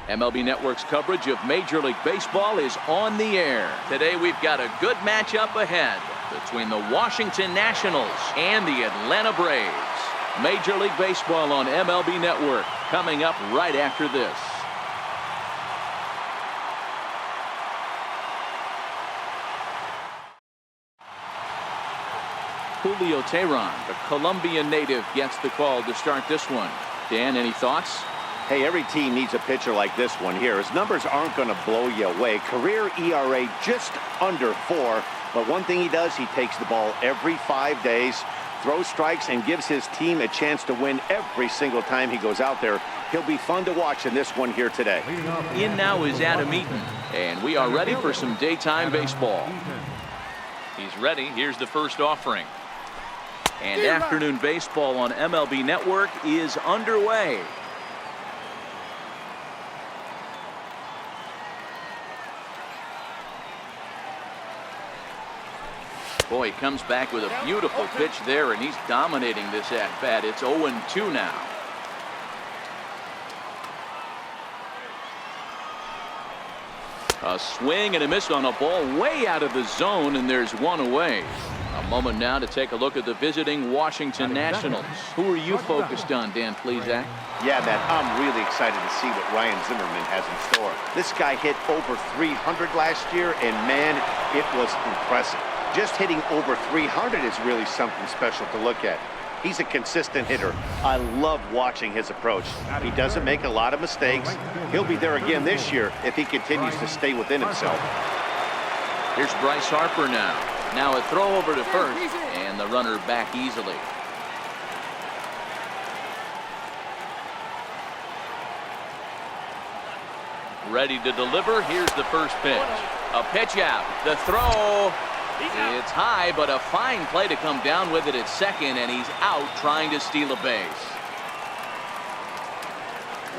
MLB Network's coverage of Major League Baseball is on the air. Today we've got a good matchup ahead between the Washington Nationals and the Atlanta Braves. Major League Baseball on MLB Network coming up right after this. Julio Teheran, the Colombian native, gets the call to start this one. Dan, any thoughts? Hey, every team needs a pitcher like this one here. His numbers aren't going to blow you away. Career ERA just under 4. But one thing he does, he takes the ball every 5 days, throws strikes, and gives his team a chance to win every single time he goes out there. He'll be fun to watch in this one here today. In now is Adam Eaton, and we are ready for some daytime baseball. He's ready. Here's the first offering. And afternoon baseball on MLB Network is underway. Boy, he comes back with a beautiful pitch there, and he's dominating this at-bat. It's 0-2 now. A swing and a miss on a ball way out of the zone, and there's one away. A moment now to take a look at the visiting Washington Nationals. Who are you focused on, Dan Plesac? Yeah, man, I'm really excited to see what Ryan Zimmerman has in store. This guy hit over 300 last year, and man, it was impressive. Just hitting over 300 is really something special to look at. He's a consistent hitter. I love watching his approach. He doesn't make a lot of mistakes. He'll be there again this year if he continues to stay within himself. Here's Bryce Harper now. Now a throw over to first, and the runner back easily. Ready to deliver. Here's the first pitch. A pitch out. The throw. It's high, but a fine play to come down with it at second, and he's out trying to steal a base.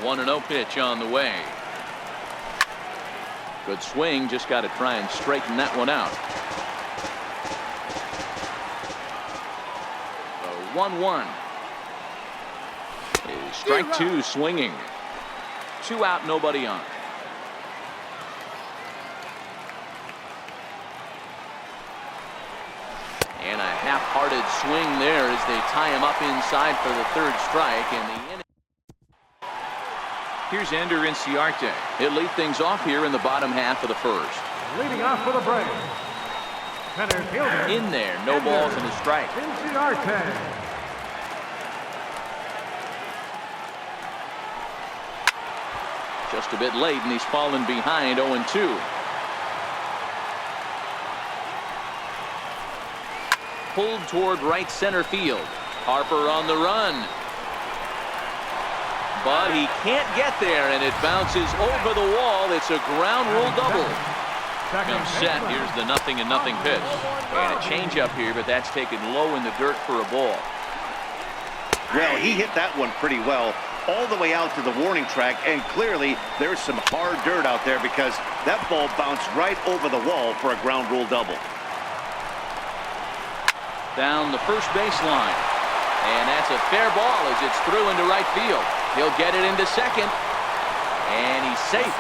1-0 pitch on the way. Good swing, just got to try and straighten that one out. 1-1. Strike two, swinging. 2 out, nobody on. And a half-hearted swing there as they tie him up inside for the 3rd strike. And the inning. Here's Ender Inciarte. He'll lead things off here in the bottom half of the 1st. Leading off for the Braves. Center fielder. In there, no balls and a strike. Inciarte. Just a bit late, and he's fallen behind 0-2. Pulled toward right center field. Harper on the run. But he can't get there, and it bounces over the wall. It's a ground rule double. Comes set. Here's the 0-0 pitch. And a changeup here, but that's taken low in the dirt for a ball. Well, he hit that one pretty well all the way out to the warning track, and clearly there's some hard dirt out there because that ball bounced right over the wall for a ground rule double. Down the first baseline, and that's a fair ball as it's through into right field. He'll get it into second, and he's safe.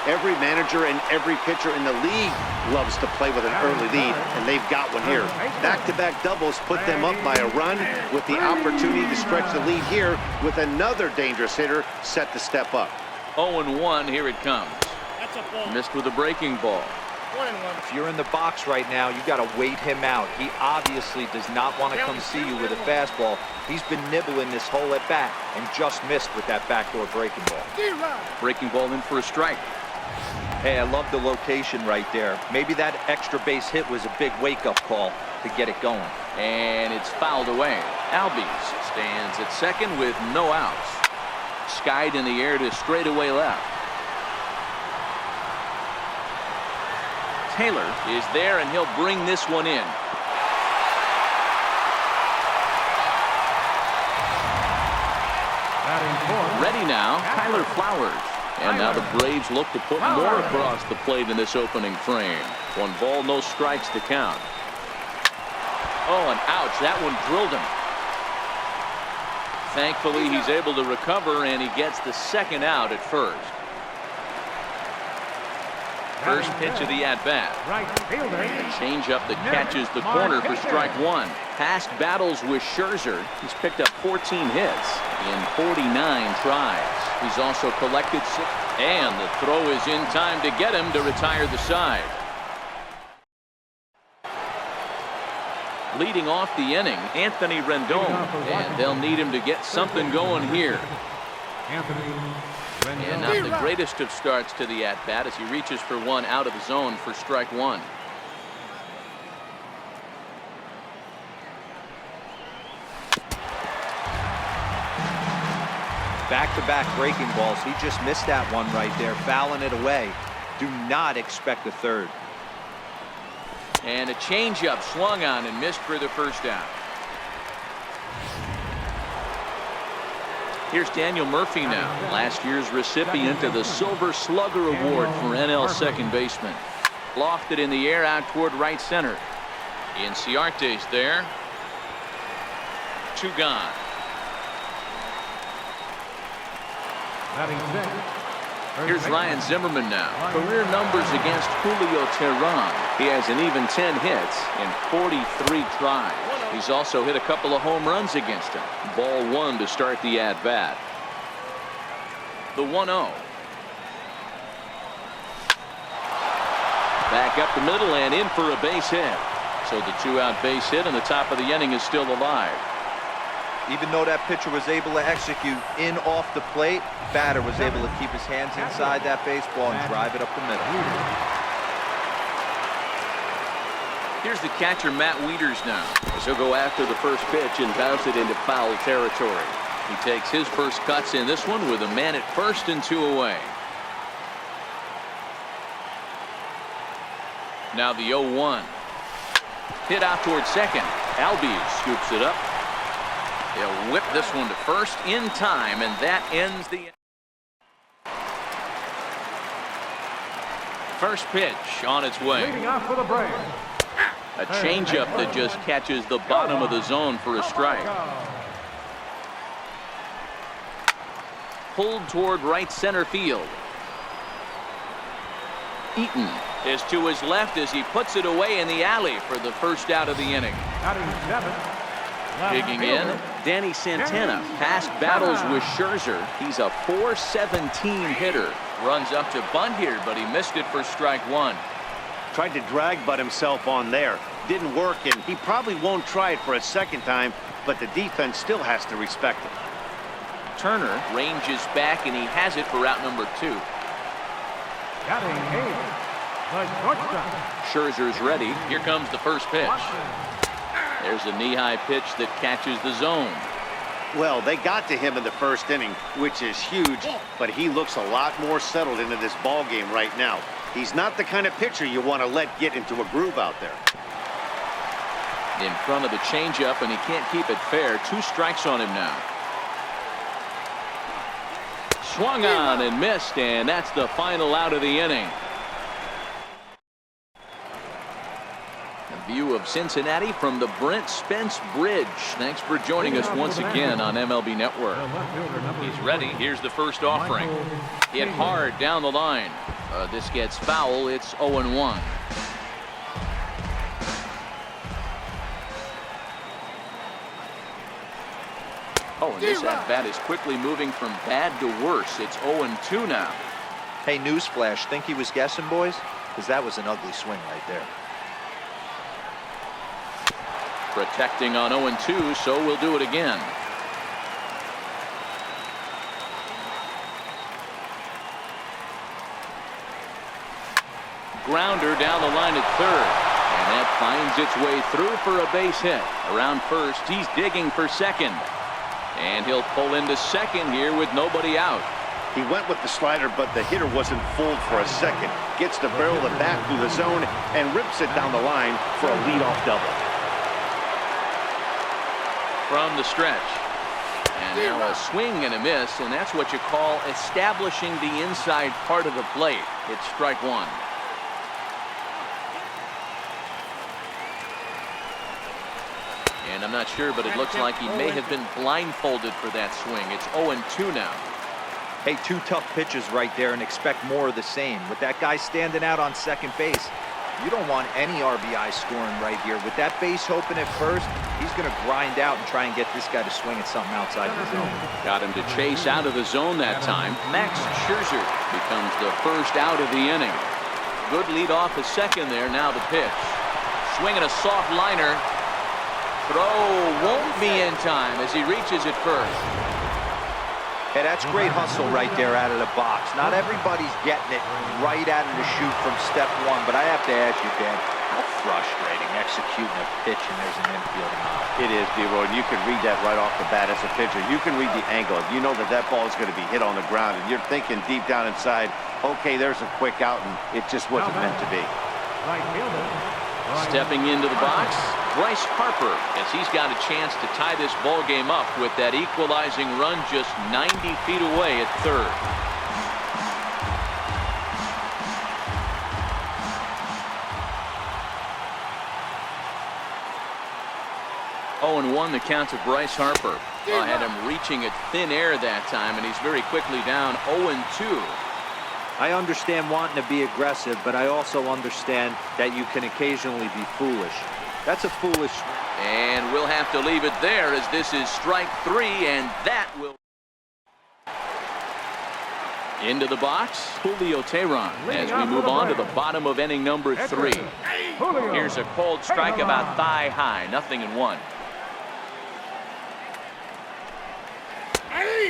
Every manager and every pitcher in the league loves to play with an early lead, and they've got one here. Back-to-back doubles put them up by a run with the opportunity to stretch the lead here with another dangerous hitter set to step up. 0-1, here it comes. Missed with a breaking ball. If you're in the box right now, you got to wait him out. He obviously does not want to come see you with a fastball. He's been nibbling this whole at bat and just missed with that backdoor breaking ball. Breaking ball in for a strike. Hey, I love the location right there. Maybe that extra base hit was a big wake-up call to get it going. And it's fouled away. Albies stands at second with no outs. Skied in the air to straightaway left. Taylor is there, and he'll bring this one in. Ready now, Tyler Flowers. And now the Braves look to put more across the plate in this opening frame. 1 ball, no strikes to count. Oh, and ouch, that one drilled him. Thankfully, he's able to recover, and he gets the second out at first. First pitch of the at-bat. Right fielder. A changeup that catches the corner for strike one. Past battles with Scherzer. He's picked up 14 hits in 49 tries. He's also collected 6. And the throw is in time to get him to retire the side. Leading off the inning, Anthony Rendon. And they'll need him to get something going here. And not the greatest of starts to the at-bat as he reaches for one out of the zone for strike one. Back-to-back breaking balls. He just missed that one right there, fouling it away. Do not expect a third. And a changeup swung on and missed for the first out. Here's Daniel Murphy now, last year's recipient of the Silver Slugger Award for NL second baseman. Lofted in the air out toward right center. Inciarte's there. 2 gone. Here's Ryan Zimmerman now. Career numbers against Julio Teheran. He has an even 10 hits in 43 tries. He's also hit a couple of home runs against him. Ball 1 to start the at-bat. The 1-0. Back up the middle and in for a base hit. So the 2-out base hit and the top of the inning is still alive. Even though that pitcher was able to execute in off the plate, batter was able to keep his hands inside that baseball and drive it up the middle. Here's the catcher, Matt Wieters, now, as he'll go after the first pitch and bounce it into foul territory. He takes his first cuts in this one with a man at first and 2 away. Now the 0-1. Hit out towards second. Albies scoops it up. They'll whip this one to first in time, and that ends the first pitch on its way. Leading off for the Braves. A changeup that just catches the bottom of the zone for a strike. Pulled toward right center field. Eaton is to his left as he puts it away in the alley for the first out of the inning. Batting 7. Digging in, Danny Santana. Past battles with Scherzer. He's a .417 hitter. Runs up to bunt here, but he missed it for strike one. Tried to drag butt himself on there. Didn't work, and he probably won't try it for a second time, but the defense still has to respect it. Turner ranges back, and he has it for out number 2. Batting 8. The shortstop. Scherzer's ready. Here comes the first pitch. There's a knee-high pitch that catches the zone. Well, they got to him in the first inning, which is huge, but he looks a lot more settled into this ball game right now. He's not the kind of pitcher you want to let get into a groove out there. In front of the changeup, and he can't keep it fair. 2 strikes on him now. Swung on and missed, and that's the final out of the inning. A view of Cincinnati from the Brent Spence Bridge. Thanks for joining us once again on MLB Network. He's ready. Here's the first offering. Hit hard down the line. This gets foul. It's 0-1. Oh, and this at-bat is quickly moving from bad to worse. It's 0-2 now. Hey, newsflash, think he was guessing, boys? Because that was an ugly swing right there. Protecting on 0-2, so we'll do it again. Grounder down the line at third. And that finds its way through for a base hit. Around first, he's digging for second. And he'll pull into second here with nobody out. He went with the slider, but the hitter wasn't fooled for a second. Gets the barrel of the bat through the zone and rips it down the line for a leadoff double. From the stretch. And now a swing and a miss, and that's what you call establishing the inside part of the plate. It's strike one. And I'm not sure, but it looks like he may have been blindfolded for that swing. It's 0-2 now. Hey, 2 tough pitches right there, and expect more of the same. With that guy standing out on second base, you don't want any RBI scoring right here. With that base open at first, he's going to grind out and try and get this guy to swing at something outside the zone. Got him to chase out of the zone that time. Max Scherzer becomes the first out of the inning. Good lead off a second there. Now the pitch. Swinging a soft liner. Throw won't be in time as he reaches it first. Hey, that's great hustle right there out of the box. Not everybody's getting it right out of the chute from step one, but I have to ask you, Dan, how frustrating executing a pitch and there's an infield knock. It is, D-Roy, and you can read that right off the bat as a pitcher. You can read the angle. You know that that ball is going to be hit on the ground, and you're thinking deep down inside, okay, there's a quick out, and it just wasn't meant to be. Right fielder. Stepping into the box, Bryce Harper, as he's got a chance to tie this ball game up with that equalizing run just 90 feet away at third. Oh, and 1 the count to Bryce Harper. Had him reaching at thin air that time, and he's very quickly down 0-2. I understand wanting to be aggressive, but I also understand that you can occasionally be foolish. That's a foolish. And we'll have to leave it there as this is strike 3, and that will. Into the box, Julio Teheran as we move on to the bottom of inning number 3. Here's a cold strike about thigh high, 0-1.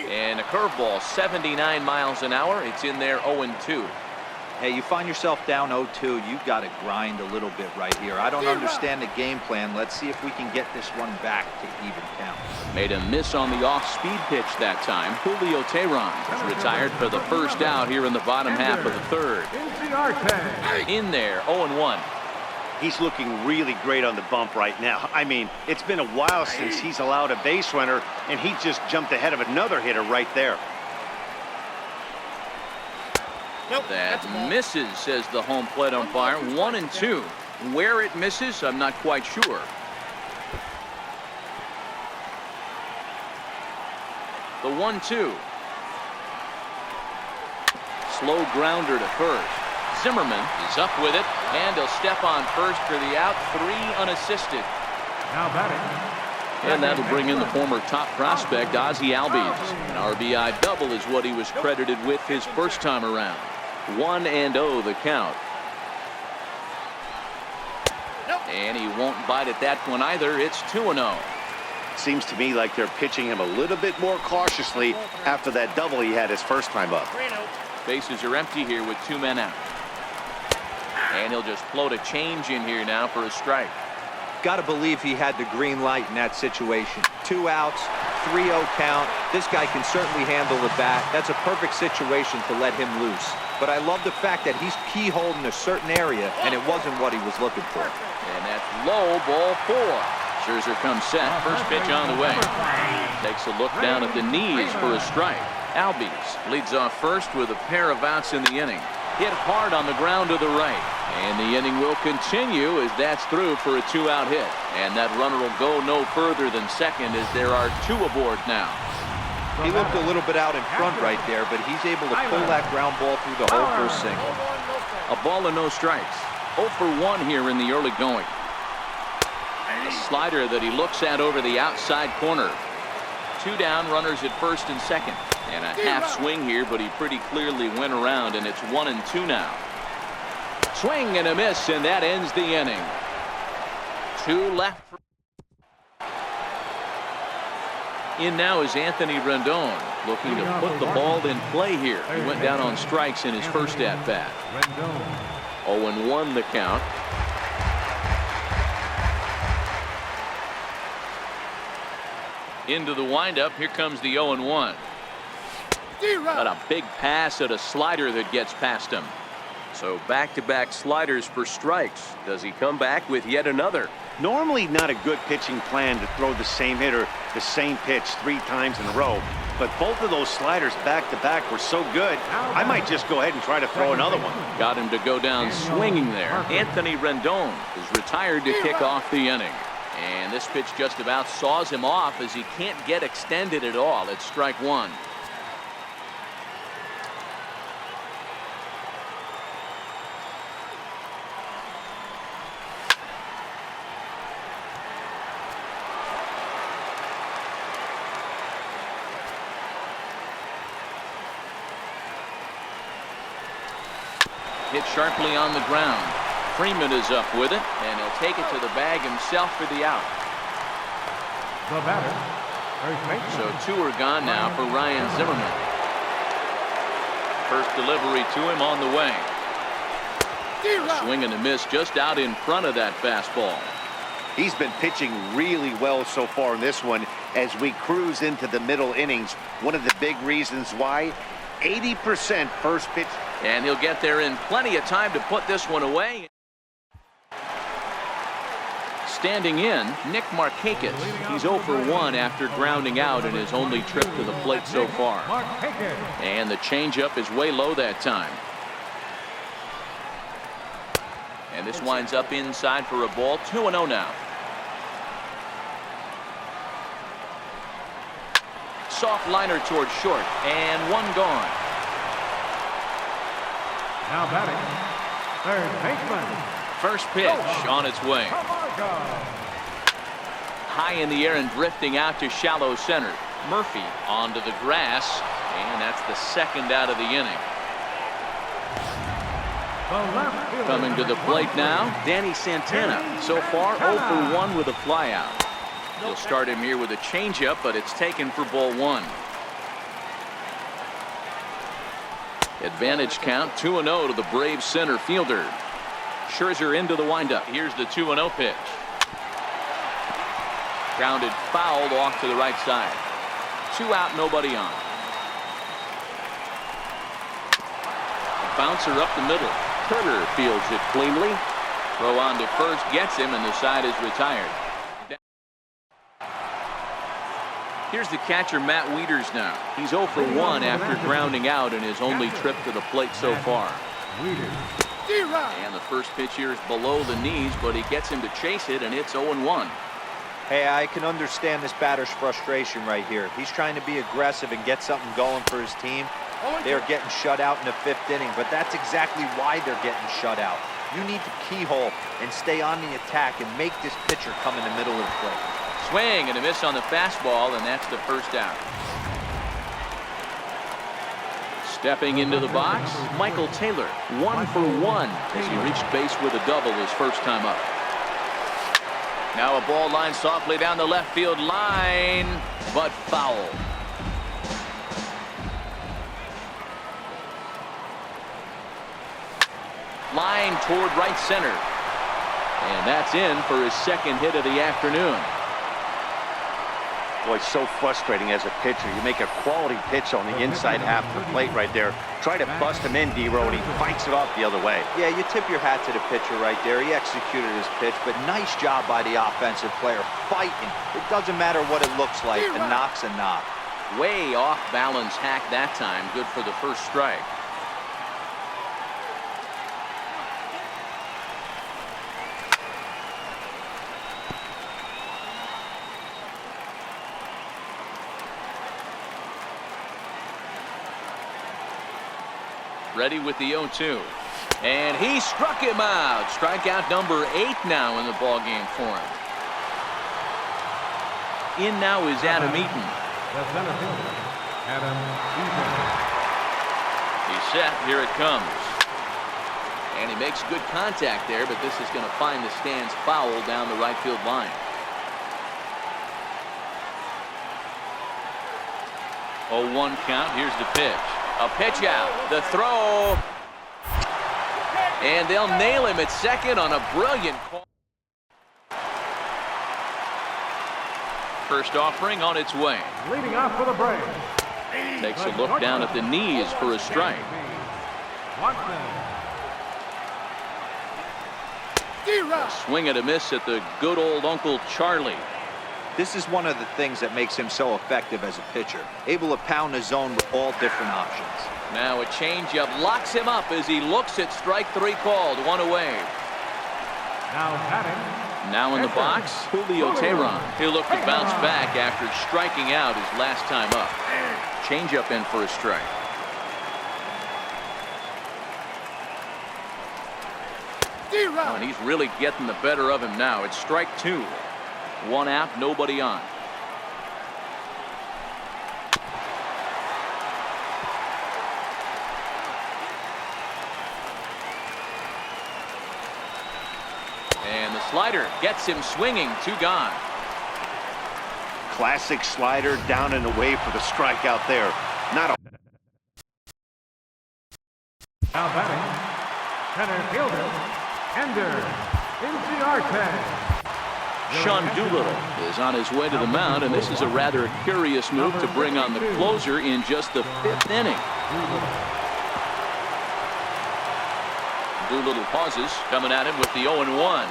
And a curveball, 79 miles an hour. It's in there, 0-2. Hey, you find yourself down 0-2, you've got to grind a little bit right here. I don't understand the game plan. Let's see if we can get this one back to even count. Made a miss on the off-speed pitch that time. Julio Teheran is retired for the first out here in the bottom half of the third. In there, 0-1. He's looking really great on the bump right now. I mean, it's been a while since he's allowed a base runner, and he just jumped ahead of another hitter right there. That misses, says the home plate umpire. 1-2. Where it misses, I'm not quite sure. The 1-2. Slow grounder to first. Zimmerman is up with it, and he'll step on first for the out. 3 unassisted. Now batting. And that'll bring in the former top prospect, Ozzie Albies. An RBI double is what he was credited with his first time around. 1-0 the count. And he won't bite at that one either. It's 2-0. Seems to me like they're pitching him a little bit more cautiously after that double he had his first time up. Bases are empty here with 2 men out. And he'll just float a change in here now for a strike. Got to believe he had the green light in that situation. 2 outs, 3-0 count. This guy can certainly handle the bat. That's a perfect situation to let him loose. But I love the fact that he's keyholed in a certain area, and it wasn't what he was looking for. And that's low, ball 4. Scherzer comes set. First pitch on the way. Takes a look down at the knees for a strike. Albies leads off first with a pair of outs in the inning. Hit hard on the ground to the right. And the inning will continue as that's through for a 2-out hit. And that runner will go no further than second as there are 2 aboard now. He looked a little bit out in front right there, but he's able to pull that ground ball through the hole for a single. A ball and no strikes. 0 for 1 here in the early going. A slider that he looks at over the outside corner. 2 down, runners at first and second. And a half swing here, but he pretty clearly went around, and it's 1-2 now. Swing and a miss, and that ends the inning. 2 left. In now is Anthony Rendon, looking to put the ball in play here. He went down on strikes in his first at-bat. 0-1 the count. Into the windup. Here comes the 0-1. Got a big pass at a slider that gets past him. So back-to-back sliders for strikes. Does he come back with yet another? Normally not a good pitching plan to throw the same hitter the same pitch 3 times in a row, but both of those sliders back-to-back were so good, I might just go ahead and try to throw another one. Got him to go down swinging there. Anthony Rendon is retired to kick off the inning. And this pitch just about saws him off as he can't get extended at all. It's strike one. Hit sharply on the ground. Freeman is up with it, and he'll take it to the bag himself for the out. The batter, first baseman. So two are gone now for Ryan Zimmerman. First delivery to him on the way. A swing and a miss just out in front of that fastball. He's been pitching really well so far in this one as we cruise into the middle innings. One of the big reasons why, 80% first pitch. And he'll get there in plenty of time to put this one away. Standing in, Nick Markakis. He's 0 for 1 after grounding out in his only trip to the plate so far. And the changeup is way low that time. And this winds up inside for a ball. 2-0 now. Soft liner towards short, and one gone. Now batting, third baseman. First pitch on its way. High in the air and drifting out to shallow center. Murphy onto the grass, and that's the second out of the inning. Coming to the plate now, Danny Santana. So far 0 for 1 with a flyout. He'll start him here with a changeup, but it's taken for ball one. Advantage count, 2-0 to the Braves center fielder. Scherzer into the windup. Here's the 2-0 pitch. Grounded fouled off to the right side. 2 out, nobody on. A bouncer up the middle. Turner fields it cleanly. Throw on to first gets him, and the side is retired. Here's the catcher, Matt Wieters now. He's 0 for 1 after grounding out in his only trip to the plate so far. And the first pitch here is below the knees, but he gets him to chase it, and it's 0-1. Hey, I can understand this batter's frustration right here. He's trying to be aggressive and get something going for his team. They're getting shut out in the 5th inning, but that's exactly why they're getting shut out. You need to keyhole and stay on the attack and make this pitcher come in the middle of the plate. Swing and a miss on the fastball, and that's the first out. Stepping into the box, Michael Taylor, 1 for 1 as he reached base with a double his first time up. Now a ball line softly down the left field line, but foul. Line toward right center. And that's in for his second hit of the afternoon. Boy, so frustrating as a pitcher. You make a quality pitch on the inside half of the plate right there. Try to bust him in, D-Row, and he fights it off the other way. Yeah, you tip your hat to the pitcher right there. He executed his pitch, but nice job by the offensive player fighting. It doesn't matter what it looks like. A knock's a knock. Way off balance hack that time. Good for the first strike. Ready with the 0-2. And he struck him out. Strikeout number 8 now in the ballgame for him. In now is Adam Eaton. The center fielder, Adam Eaton. He's set. Here it comes. And he makes good contact there, but this is going to find the stands foul down the right field line. 0-1 count. Here's the pitch. A pitch out. The throw. And they'll nail him at second on a brilliant call. First offering on its way. Leading off for the Braves. Takes a look down at the knees for a strike. A swing and a miss at the good old Uncle Charlie. This is one of the things that makes him so effective as a pitcher. Able to pound the zone with all different options. Now a changeup locks him up as he looks at strike 3 called. 1 away. Now batting, Now in the box, Julio Teheran. He'll look to bounce back after striking out his last time up. Changeup in for a strike. Oh, and he's really getting the better of him now. It's strike two. One out, nobody on. And the slider gets him swinging. Two gone. Classic slider down and away for the strikeout there. Not a Now batting, center fielder, Ender TTXRH. Sean Doolittle is on his way to the mound, and this is a rather curious move to bring on the closer in just the 5th inning. Doolittle pauses, coming at him with the 0-1.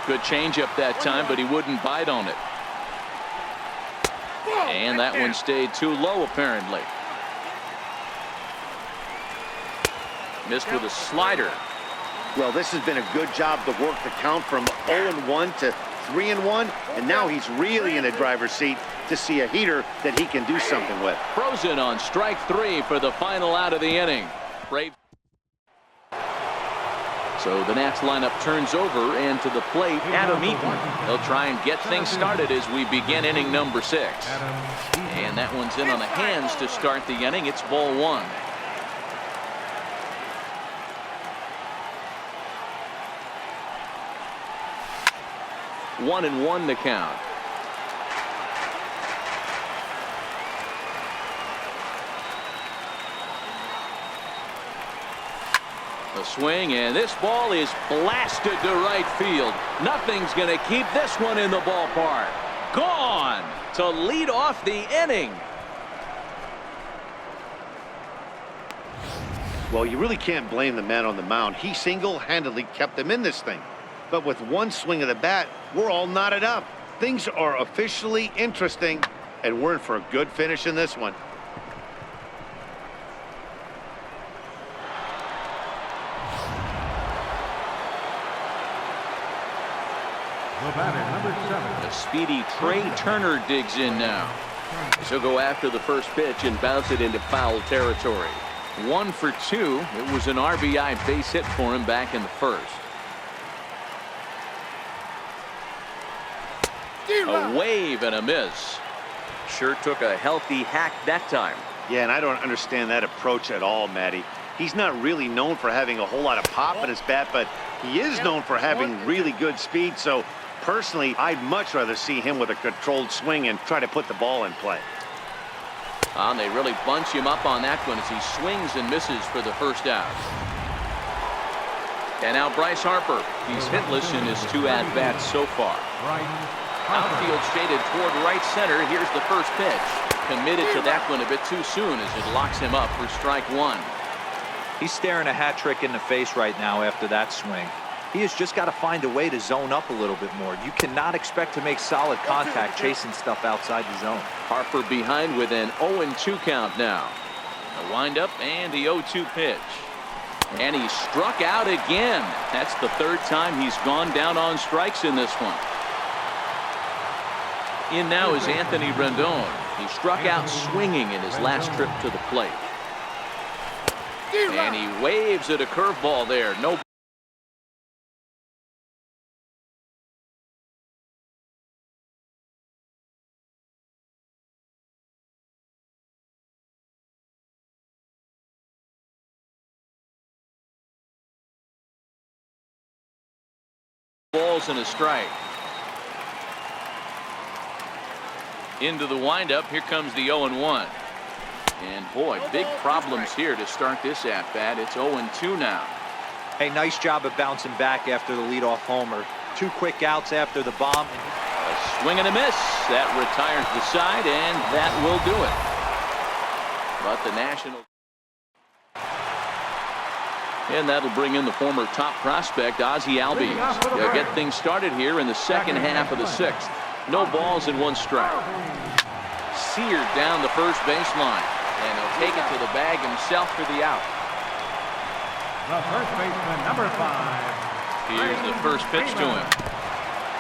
Good changeup that time, but he wouldn't bite on it. And that one stayed too low, apparently. Missed with a slider. Well, this has been a good job to work the count from 0-1 to 3-1, and now he's really in the driver's seat to see a heater that he can do something with. Frozen on strike 3 for the final out of the inning. Brave. So the Nats lineup turns over, and to the plate, Adam Eaton. They'll try and get things started as we begin inning number 6. And that one's in on the hands to start the inning. It's ball 1. One and one the count. A swing, and this ball is blasted to right field. Nothing's going to keep this one in the ballpark. Gone to lead off the inning. Well, you really can't blame the man on the mound. He single-handedly kept them in this thing. But with one swing of the bat, we're all knotted up. Things are officially interesting, and we're in for a good finish in this one. The batter, number 7. The speedy Trey Turner digs in now. He'll go after the first pitch and bounce it into foul territory. 1 for 2. It was an RBI base hit for him back in the first. A wave and a miss. Sure took a healthy hack that time. Yeah, and I don't understand that approach at all, Matty. He's not really known for having a whole lot of pop in his bat, but he is known for having really good speed. So personally, I'd much rather see him with a controlled swing and try to put the ball in play. And they really bunch him up on that one as he swings and misses for the first out. And now Bryce Harper. He's hitless in his 2 at-bats so far. Outfield shaded toward right center. Here's the first pitch. Committed to that one a bit too soon as it locks him up for strike 1. He's staring a hat trick in the face right now after that swing. He has just got to find a way to zone up a little bit more. You cannot expect to make solid contact chasing stuff outside the zone. Harper behind with an 0-2 count now. A windup and the 0-2 pitch. And he struck out again. That's the 3rd time he's gone down on strikes in this one. In now is Anthony Rendon. He struck out swinging in his last trip to the plate. And he waves at a curveball there. No. Balls and a strike. Into the windup. Here comes the 0-1. And boy, big problems here to start this at bat. It's 0-2 now. Hey, nice job of bouncing back after the leadoff homer. 2 quick outs after the bomb. A swing and a miss. That retires the side, and that will do it. But the Nationals. And that'll bring in the former top prospect, Ozzie Albies. They'll get things started here in the second half of the 6th. No balls and 1 strike. Seared down the first baseline. And he'll take it to the bag himself for the out. The first baseman, number 5. Here's the first pitch to him.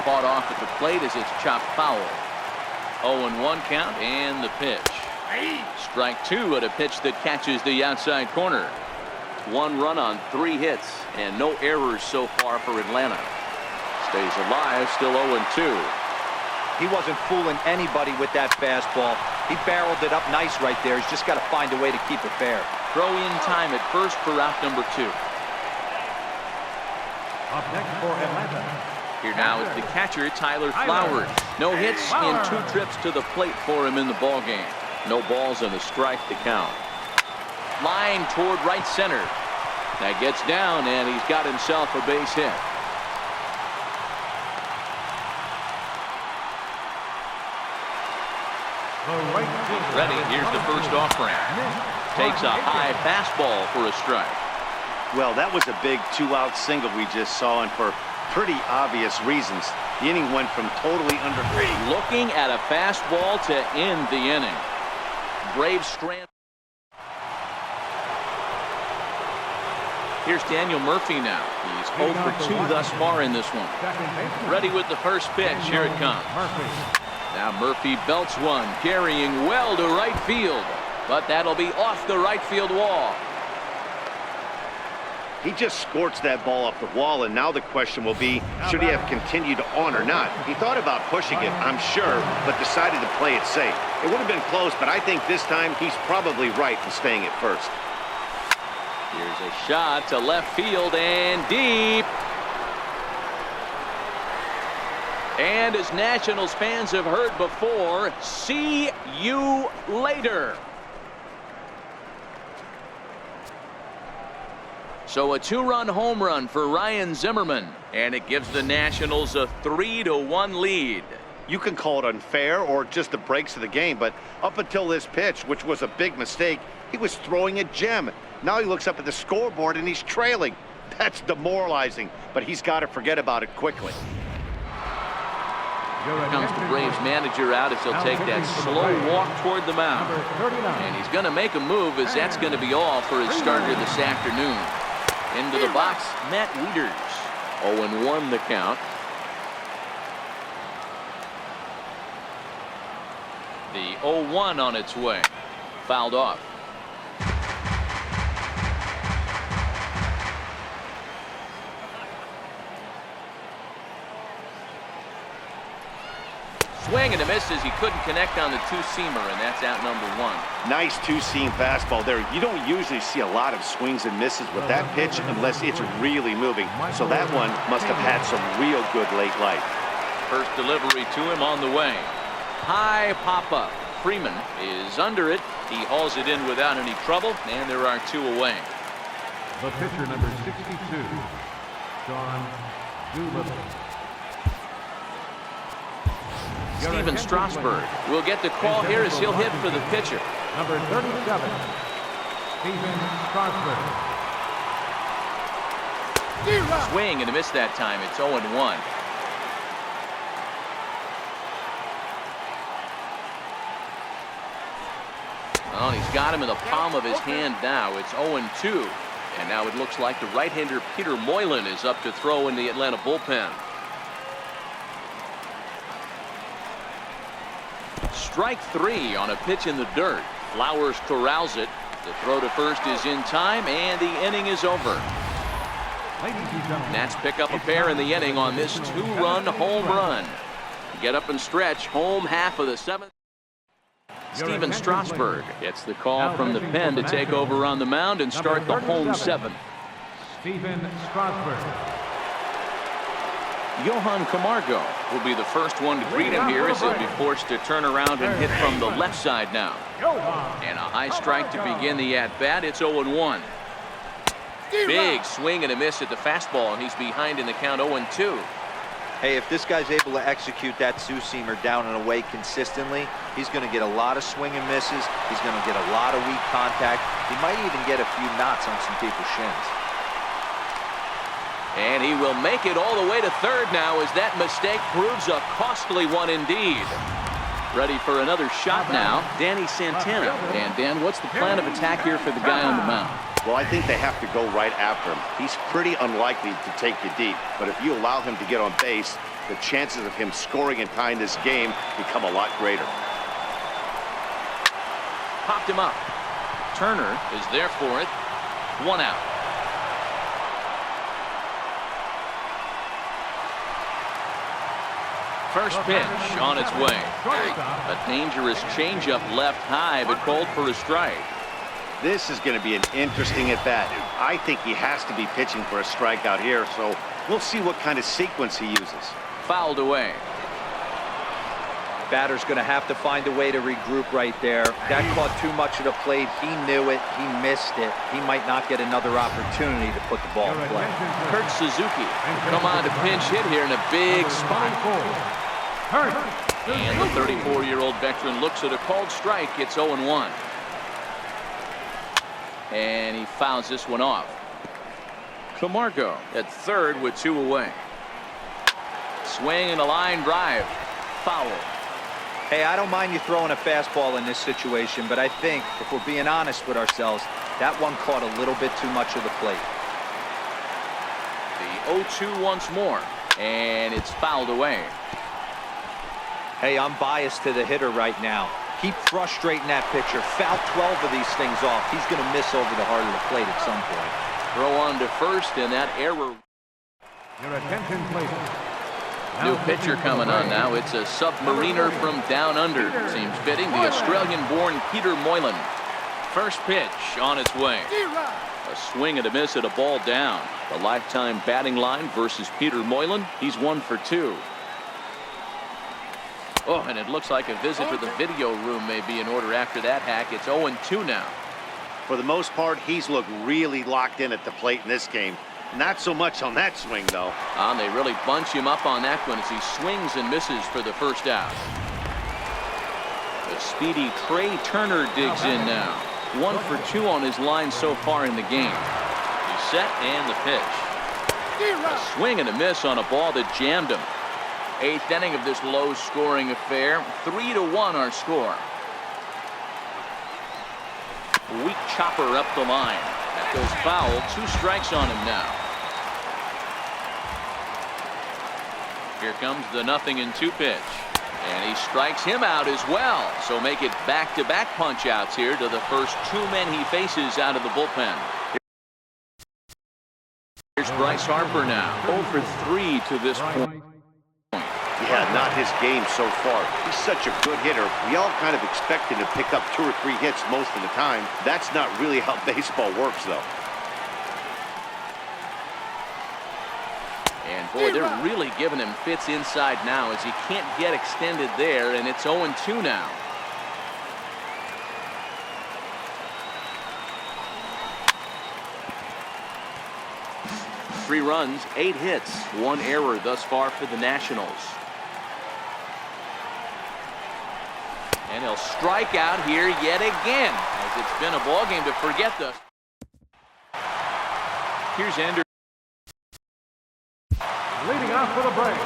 Fought off at the plate as it's chopped foul. 0-1 count and the pitch. Strike 2 at a pitch that catches the outside corner. 1 run on 3 hits and no errors so far for Atlanta. Stays alive, still 0-2. He wasn't fooling anybody with that fastball. He barreled it up nice right there. He's just got to find a way to keep it fair. Throw in time at first for out number 2. Up next for Atlanta. Here now is the catcher, Tyler Flowers. No hits in 2 trips to the plate for him in the ballgame. No balls and a strike to count. Line toward right center. That gets down, and he's got himself a base hit. Ready, here's the first offering. Takes a high fastball for a strike. Well, that was a big 2-out single we just saw, and for pretty obvious reasons. The inning went from totally under 3. Looking at a fastball to end the inning. Braves strand. Here's Daniel Murphy now. He's 0 for 2 thus far in this one. Ready with the first pitch. Here it comes. Now Murphy belts one, carrying well to right field. But that'll be off the right field wall. He just scorched that ball off the wall, and now the question will be, should he have continued on or not? He thought about pushing it, I'm sure, but decided to play it safe. It would have been close, but I think this time he's probably right in staying at first. Here's a shot to left field and deep. And as Nationals fans have heard before, see you later. So a 2-run home run for Ryan Zimmerman, and it gives the Nationals a 3-1 lead. You can call it unfair or just the breaks of the game, but up until this pitch, which was a big mistake, he was throwing a gem. Now he looks up at the scoreboard and he's trailing. That's demoralizing, but he's got to forget about it quickly. Here comes the Braves manager out as he'll take that slow walk toward the mound. And he's going to make a move, as that's going to be all for his starter this afternoon. Into the box, Matt Wieters. 0-1 the count. The 0-1 on its way. Fouled off. Swing and a miss as he couldn't connect on the 2-seamer, and that's out number 1. Nice 2-seam fastball there. You don't usually see a lot of swings and misses with that pitch unless it's really moving. So that one must have had some real good late life. First delivery to him on the way. High pop-up. Freeman is under it. He hauls it in without any trouble, and there are 2 away. The pitcher, number 62, John Doolittle. Steven Strasburg will get the call here as he'll hit for the pitcher. Number 37, Steven Strasburg. Swing and a miss that time. It's 0-1. Well, he's got him in the palm of his hand now. It's 0-2. And now it looks like the right-hander Peter Moylan is up to throw in the Atlanta bullpen. Strike 3 on a pitch in the dirt. Flowers corrals it. The throw to first is in time, and the inning is over. Nats pick up a pair in the inning on this 2-run home run. Get up and stretch. Home half of the 7th. Steven Strasburg gets the call from the pen to take over on the mound and start the home 7th. Steven Strasburg. Johan Camargo will be the first one to greet him here as he'll be forced to turn around and hit from the left side now. And a high strike to begin the at-bat. It's 0-1. Big swing and a miss at the fastball, and he's behind in the count 0-2. Hey, if this guy's able to execute that 2-seamer down and away consistently, he's going to get a lot of swing and misses. He's going to get a lot of weak contact. He might even get a few knots on some people's shins. And he will make it all the way to third now as that mistake proves a costly one indeed. Ready for another shot now, Danny Santana. And Dan, what's the plan of attack here for the guy on the mound? Well, I think they have to go right after him. He's pretty unlikely to take you deep, but if you allow him to get on base, the chances of him scoring and tying this game become a lot greater. Popped him up. Turner is there for it. 1 out. First pitch on its way. A dangerous changeup left high, but called for a strike. This is going to be an interesting at-bat. I think he has to be pitching for a strikeout here, so we'll see what kind of sequence he uses. Fouled away. Batter's going to have to find a way to regroup right there. That caught too much of the plate. He knew it. He missed it. He might not get another opportunity to put the ball in play. Kurt Suzuki come on to pinch hit here in a big spot. And the 34-year-old veteran looks at a called strike. It's 0-1. And he fouls this one off. Camargo at third with 2 away. Swing and a line drive. Foul. Hey, I don't mind you throwing a fastball in this situation, but I think, if we're being honest with ourselves, that one caught a little bit too much of the plate. The 0-2 once more, and it's fouled away. Hey, I'm biased to the hitter right now. Keep frustrating that pitcher. Foul 12 of these things off. He's going to miss over the heart of the plate at some point. Throw on to first, and that error. Your attention, please. New pitcher coming on now. It's a submariner from down under. Seems fitting. The Australian-born Peter Moylan. First pitch on its way. A swing and a miss at a ball down. The lifetime batting line versus Peter Moylan. He's 1 for 2. Oh, and it looks like a visit to the video room may be in order after that hack. It's 0-2 now. For the most part, he's looked really locked in at the plate in this game. Not so much on that swing, though. And they really bunch him up on that one as he swings and misses for the first out. The speedy Trey Turner digs in now. 1 for 2 on his line so far in the game. He's set and the pitch. A swing and a miss on a ball that jammed him. 8th inning of this low-scoring affair. 3-1 our score. Weak chopper up the line. That goes foul. 2 strikes on him now. Here comes the 0-2 pitch. And he strikes him out as well. So make it back-to-back punch-outs here to the first 2 men he faces out of the bullpen. Here's Bryce Harper now. 0 for 3 to this point. Yeah, not his game so far. He's such a good hitter. We all kind of expect him to pick up 2 or 3 hits most of the time. That's not really how baseball works, though. And boy, they're really giving him fits inside now as he can't get extended there, and it's 0-2 now. Three runs, 8 hits, 1 error thus far for the Nationals. And he'll strike out here yet again, as it's been a ball game to forget the. Here's Anderson. Leading off for the break.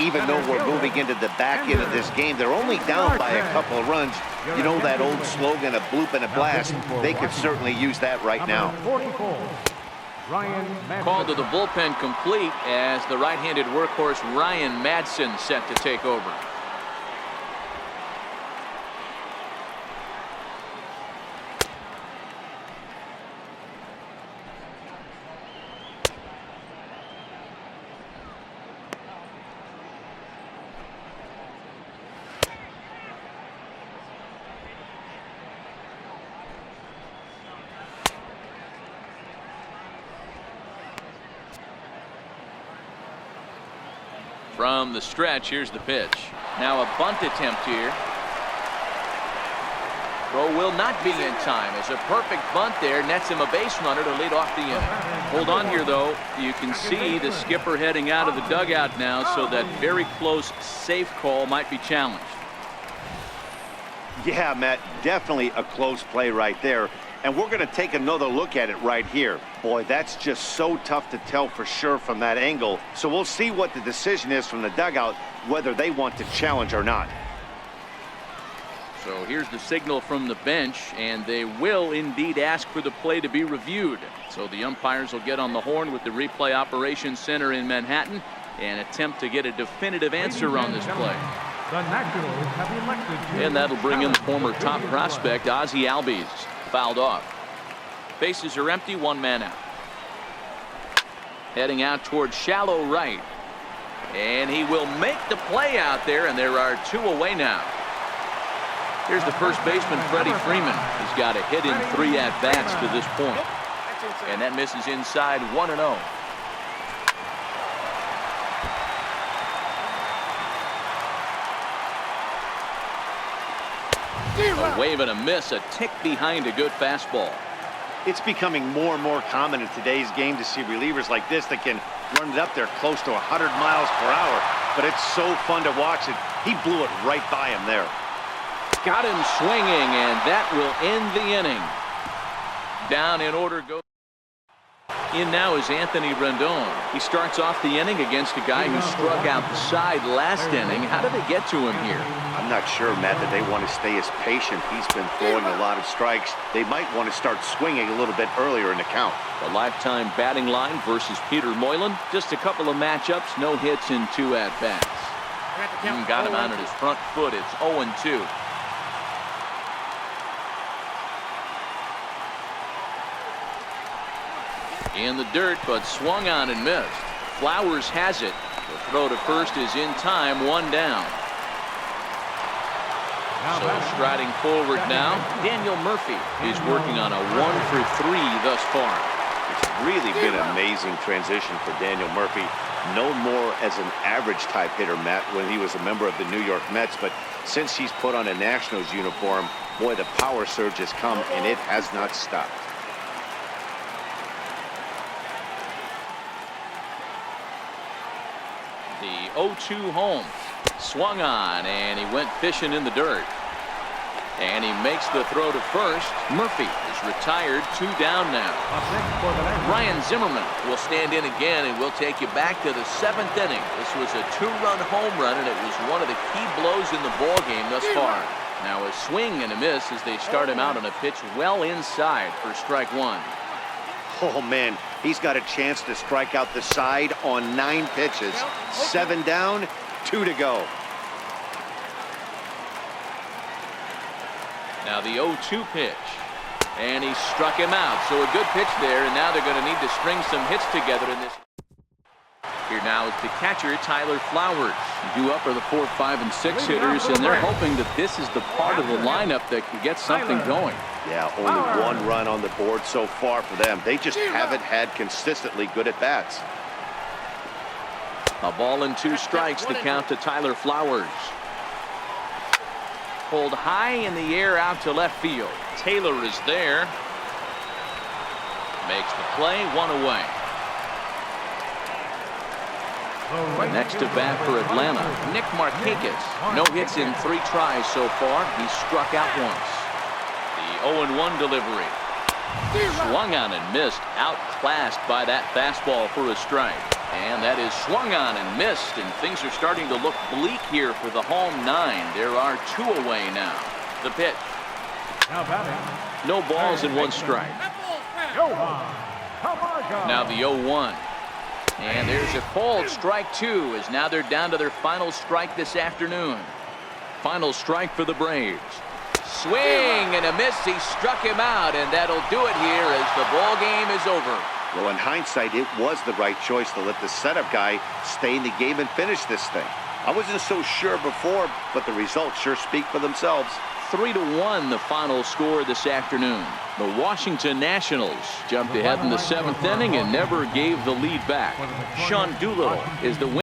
Even though we're moving into the back end of this game, they're only down by a couple of runs. You know that old slogan, a bloop and a blast? They could certainly use that right now. 44. Call to the bullpen complete as the right-handed workhorse Ryan Madson set to take over. From the stretch, here's the pitch. Now a bunt attempt here. Throw will not be in time as a perfect bunt there nets him a base runner to lead off the inning. Hold on here, though. You can see the skipper heading out of the dugout now, so that very close safe call might be challenged. Yeah, Matt, definitely a close play right there. And we're going to take another look at it right here. Boy, that's just so tough to tell for sure from that angle. So we'll see what the decision is from the dugout, whether they want to challenge or not. So here's the signal from the bench, and they will indeed ask for the play to be reviewed. So the umpires will get on the horn with the replay operations center in Manhattan and attempt to get a definitive answer on this play. The Nationals have elected to And that'll bring in the former top challenge prospect, Ozzie Albies. Fouled off. Bases are empty, one man out. Heading out towards shallow right. And he will make the play out there, and there are 2 away now. Here's the first baseman, Freddie Freeman. He's got a hit in 3 at-bats to this point. And that misses inside, 1-0. A wave and a miss, a tick behind a good fastball. It's becoming more and more common in today's game to see relievers like this that can run it up there close to 100 miles per hour. But it's so fun to watch it. He blew it right by him there. Got him swinging, and that will end the inning. Down in order goes. In now is Anthony Rendon. He starts off the inning against a guy who struck out the side last inning. How did they get to him here? I'm not sure, Matt, that they want to stay as patient. He's been throwing a lot of strikes. They might want to start swinging a little bit earlier in the count. The lifetime batting line versus Peter Moylan. Just a couple of matchups, no hits in 2 at-bats. Got him out at his front foot. It's 0-2. In the dirt, but swung on and missed. Flowers has it. The throw to first is in time, 1 down. So striding forward now, Daniel Murphy is working on a 1-for-3 thus far. It's really been an amazing transition for Daniel Murphy, known more as an average type hitter, Matt, when he was a member of the New York Mets. But since he's put on a Nationals uniform, boy, the power surge has come, and it has not stopped. The 0-2 home. Swung on, and he went fishing in the dirt. And he makes the throw to first. Murphy is retired, 2 down now. Ryan Zimmerman will stand in again, and we'll take you back to the 7th inning. This was a 2-run home run, and it was one of the key blows in the ball game thus far. Now a swing and a miss as they start him out on a pitch well inside for strike 1. Oh, man, he's got a chance to strike out the side on 9 pitches. 7 down, 2 to go. Now the 0-2 pitch. And he struck him out. So a good pitch there, and now they're going to need to string some hits together in this. Here now is the catcher, Tyler Flowers. Due up are the 4, 5, and 6 hitters, and they're hoping that this is the part of the lineup that can get something going. Yeah, only 1 run on the board so far for them. They just haven't had consistently good at-bats. A ball and 2 strikes to count to Tyler Flowers. Pulled high in the air out to left field. Taylor is there. Makes the play, 1 away. Next to bat for Atlanta, Nick Markakis. No hits in 3 tries so far. He struck out once. The 0-1 delivery. Swung on and missed. Outclassed by that fastball for a strike. And that is swung on and missed. And things are starting to look bleak here for the home 9. There are 2 away now. The pitch. No balls and 1 strike. Now the 0-1. And there's a called strike 2 as now they're down to their final strike this afternoon. Final strike for the Braves. Swing and a miss. He struck him out, and that'll do it here as the ball game is over. Well, in hindsight, it was the right choice to let the setup guy stay in the game and finish this thing. I wasn't so sure before, but the results sure speak for themselves. 3-1 the final score this afternoon. The Washington Nationals jumped ahead in the 7th inning and never gave the lead back. Sean Doolittle is the winner.